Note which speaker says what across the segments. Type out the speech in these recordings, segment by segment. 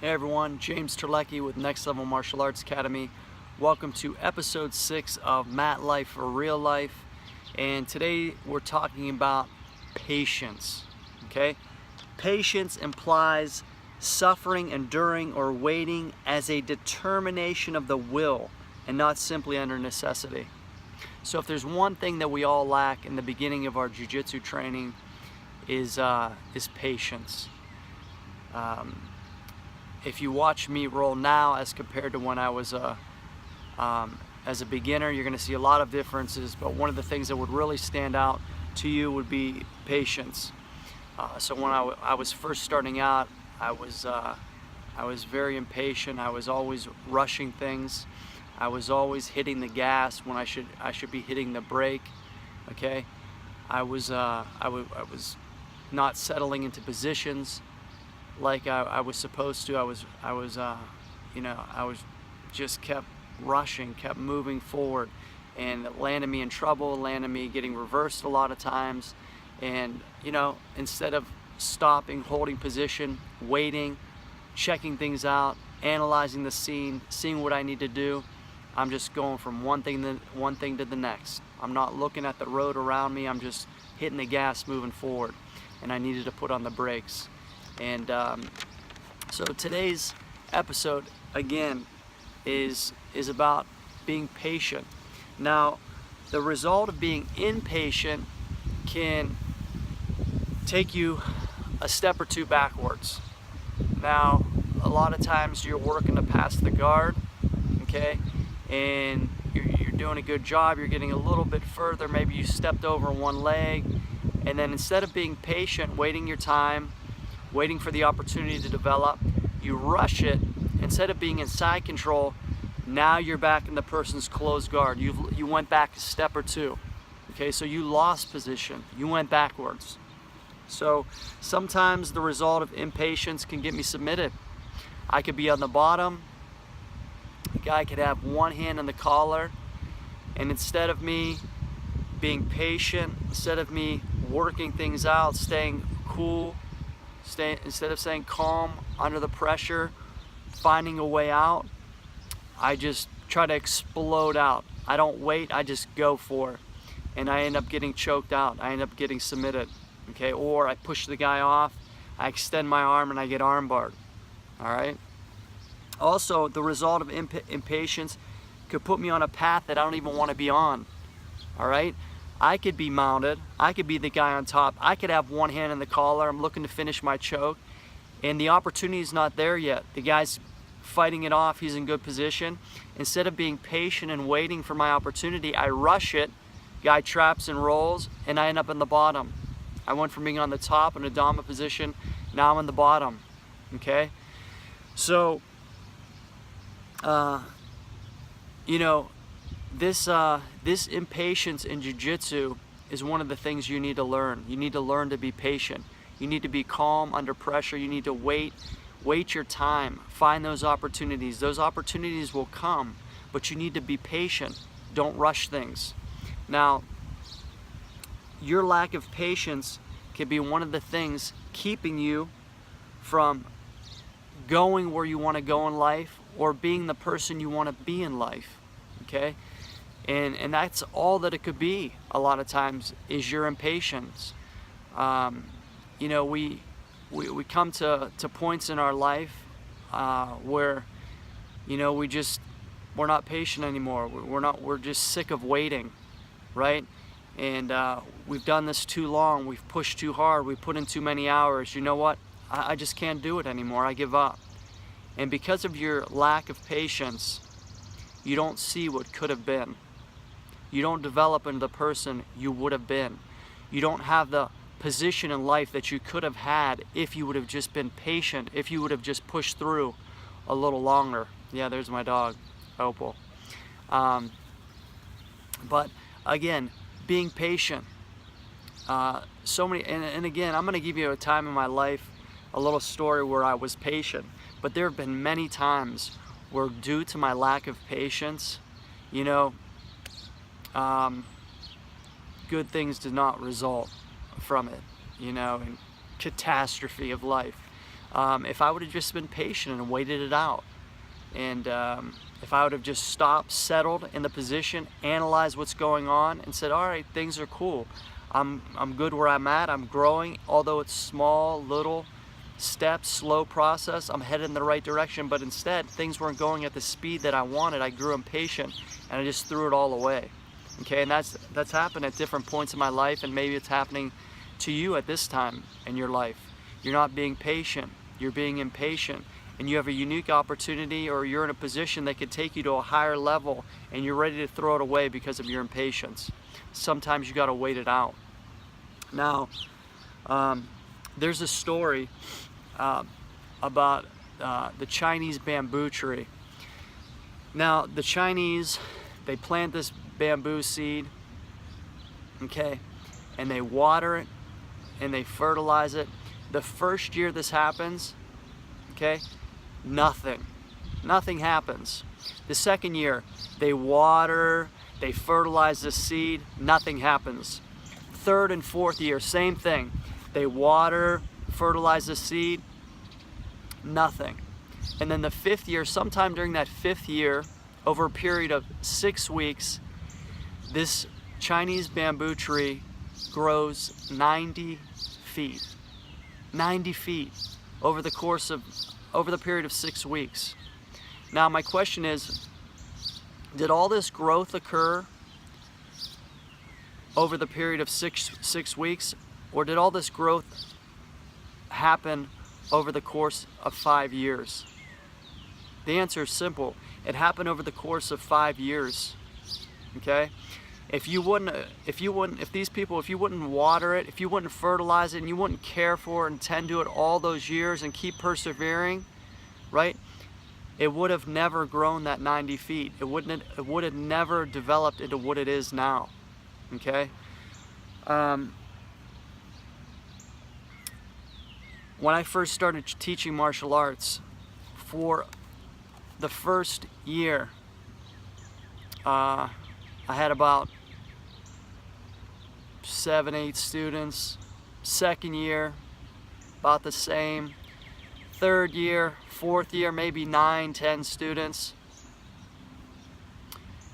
Speaker 1: Hey everyone, James Terlecki with Next Level Martial Arts Academy. Welcome to episode 6 of Mat Life for Real Life. And today we're talking about patience. Okay? Patience implies suffering, enduring, or waiting as a determination of the will and not simply under necessity. So if there's one thing that we all lack in the beginning of our jiu-jitsu training is patience. If you watch me roll now as compared to when I was as a beginner, you're going to see a lot of differences, but one of the things that would really stand out to you would be patience. So when I was first starting out, I was very impatient. I was always rushing things. I was always hitting the gas when I should be hitting the brake. Okay, I was not settling into positions like I was supposed to. I was just kept rushing, kept moving forward, and it landed me in trouble, landed me getting reversed a lot of times. And instead of stopping, holding position, waiting, checking things out, analyzing the scene, seeing what I need to do, I'm just going from one thing to the next. I'm not looking at the road around me. I'm just hitting the gas, moving forward, and I needed to put on the brakes. And so today's episode again is about being patient. Now, the result of being impatient can take you a step or two backwards. Now, a lot of times you're working to pass the guard, okay, and you're doing a good job. You're getting a little bit further. Maybe you stepped over one leg, and then instead of being patient, waiting your time, waiting for the opportunity to develop, you rush it. Instead of being in side control, now you're back in the person's closed guard. You went back a step or two. Okay, so you lost position. You went backwards. So sometimes the result of impatience can get me submitted. I could be on the bottom. The guy could have one hand on the collar, and instead of me being patient, instead of me working things out, staying cool, instead of staying calm under the pressure, finding a way out, I just try to explode out. I don't wait, I just go for it. And I end up getting choked out. I end up getting submitted. Okay, or I push the guy off, I extend my arm, and I get armbarred. All right? Also, the result of impatience could put me on a path that I don't even want to be on. All right? I could be mounted, I could be the guy on top, I could have one hand in the collar, I'm looking to finish my choke, and the opportunity is not there yet. The guy's fighting it off, he's in good position. Instead of being patient and waiting for my opportunity, I rush it, guy traps and rolls, and I end up in the bottom. I went from being on the top in a dominant position, now I'm in the bottom, okay? So, this impatience in jiu-jitsu is one of the things you need to learn. You need to learn to be patient. You need to be calm under pressure. You need to wait your time. Find those opportunities. Those opportunities will come, but you need to be patient. Don't rush things. Now, your lack of patience can be one of the things keeping you from going where you want to go in life or being the person you want to be in life. Okay? And that's all that it could be a lot of times, is your impatience. We come to points in our life where we're not patient anymore. We're just sick of waiting, right? And we've done this too long. We've pushed too hard. We put in too many hours. You know what? I just can't do it anymore. I give up. And because of your lack of patience, you don't see what could have been. You don't develop into the person you would have been. You don't have the position in life that you could have had if you would have just been patient, if you would have just pushed through a little longer. Yeah, there's my dog, Opal. But again, being patient. And again, I'm going to give you a time in my life, a little story where I was patient. But there have been many times where, due to my lack of patience, good things did not result from it, and catastrophe of life. if I would have just been patient and waited it out. And if I would have just stopped, settled in the position, analyzed what's going on, and said, all right, things are cool. I'm good where I'm at. I'm growing, although it's small, little steps, slow process. I'm headed in the right direction, but instead, things weren't going at the speed that I wanted. I grew impatient, and I just threw it all away. Okay, and that's happened at different points in my life, and maybe it's happening to you at this time in your life. You're not being patient. You're being impatient. And you have a unique opportunity, or you're in a position that could take you to a higher level, and you're ready to throw it away because of your impatience. Sometimes you got to wait it out. Now, there's a story about the Chinese bamboo tree. Now, the Chinese, they plant this bamboo seed, okay, and they water it, and they fertilize it. The first year this happens, okay, nothing happens. The second year, they water, they fertilize the seed, nothing happens. Third and fourth year, same thing. They water, fertilize the seed, nothing. And then the fifth year, sometime during that fifth year, over a period of 6 weeks, this Chinese bamboo tree grows 90 feet. 90 feet over the period of 6 weeks. Now my question is, did all this growth occur over the period of six weeks, or did all this growth happen over the course of 5 years? The answer is simple. It happened over the course of 5 years. Okay? If you wouldn't water it, if you wouldn't fertilize it, and you wouldn't care for it and tend to it all those years and keep persevering, right? It would have never grown that 90 feet. It would have never developed into what it is now. Okay? When I first started teaching martial arts, for the first year, I had about 7, 8 students. Second year, about the same. Third year, fourth year, maybe 9, 10 students.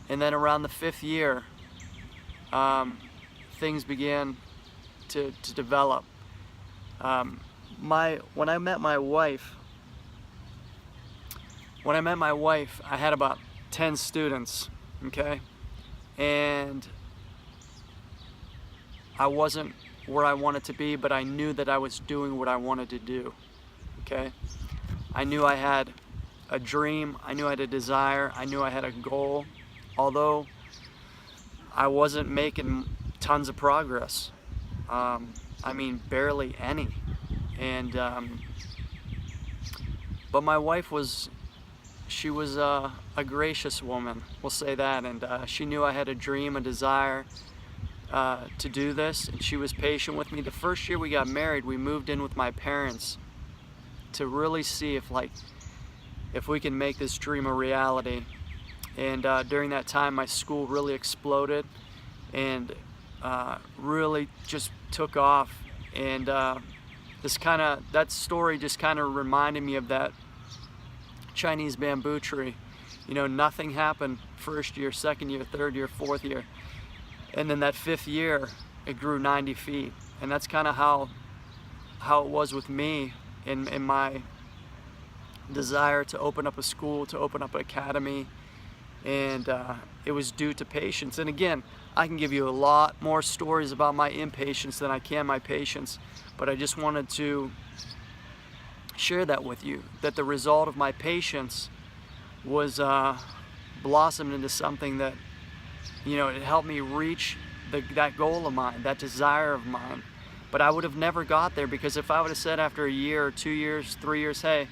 Speaker 1: And then around the 5th year, things began to develop. When I met my wife, I had about 10 students, okay? And I wasn't where I wanted to be, but I knew that I was doing what I wanted to do, okay? I knew I had a dream, I knew I had a desire, I knew I had a goal, although I wasn't making tons of progress. I mean, barely any. And but my wife was a gracious woman, we'll say that, and she knew I had a dream, a desire to do this, and she was patient with me. The first year we got married, we moved in with my parents to really see if we can make this dream a reality. And during that time, my school really exploded and really just took off. And that story just kind of reminded me of that Chinese bamboo tree. You know, nothing happened first year, second year, third year, fourth year. And then that 5th year, it grew 90 feet. And that's kind of how it was with me in my desire to open up a school, to open up an academy. And it was due to patience. And again, I can give you a lot more stories about my impatience than I can my patience, but I just wanted to share that with you, that the result of my patience was blossomed into something that, you know, it helped me reach that goal of mine, that desire of mine. But I would have never got there, because if I would have said after a year or 2 years, 3 years, hey,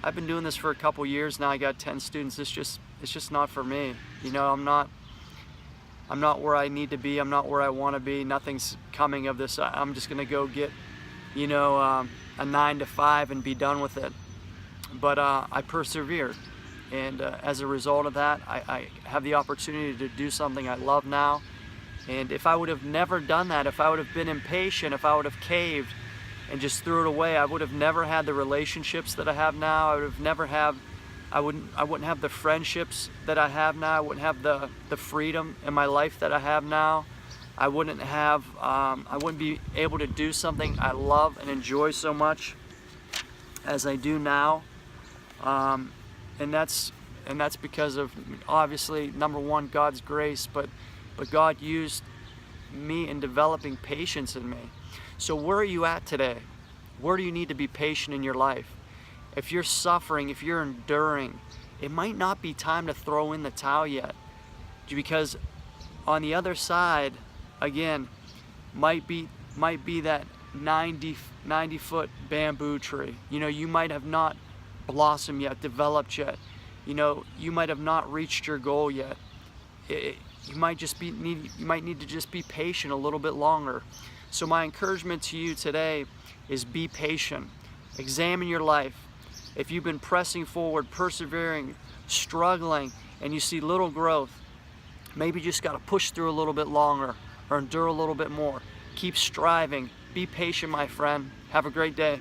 Speaker 1: I've been doing this for a couple years now, I got 10 students, it's just not for me. You know, I'm not where I need to be, I'm not where I want to be, nothing's coming of this, I'm just gonna go get, you know, a 9 to 5 and be done with it. But I persevered, and as a result of that, I have the opportunity to do something I love now. And if I would have never done that, if I would have been impatient, if I would have caved, and just threw it away, I would have never had the relationships that I have now. I wouldn't have the friendships that I have now. I wouldn't have the freedom in my life that I have now. I wouldn't be able to do something I love and enjoy so much as I do now. And that's because of, obviously, number one, God's grace, but God used me in developing patience in me. So where are you at today? Where do you need to be patient in your life? If you're suffering, if you're enduring, it might not be time to throw in the towel yet, because on the other side, again, might be that 90-foot bamboo tree. You know, you might have not blossomed yet, developed yet. You know, you might have not reached your goal yet. You might need to just be patient a little bit longer. So my encouragement to you today is be patient. Examine your life. If you've been pressing forward, persevering, struggling, and you see little growth, maybe you just got to push through a little bit longer or endure a little bit more. Keep striving. Be patient, my friend. Have a great day.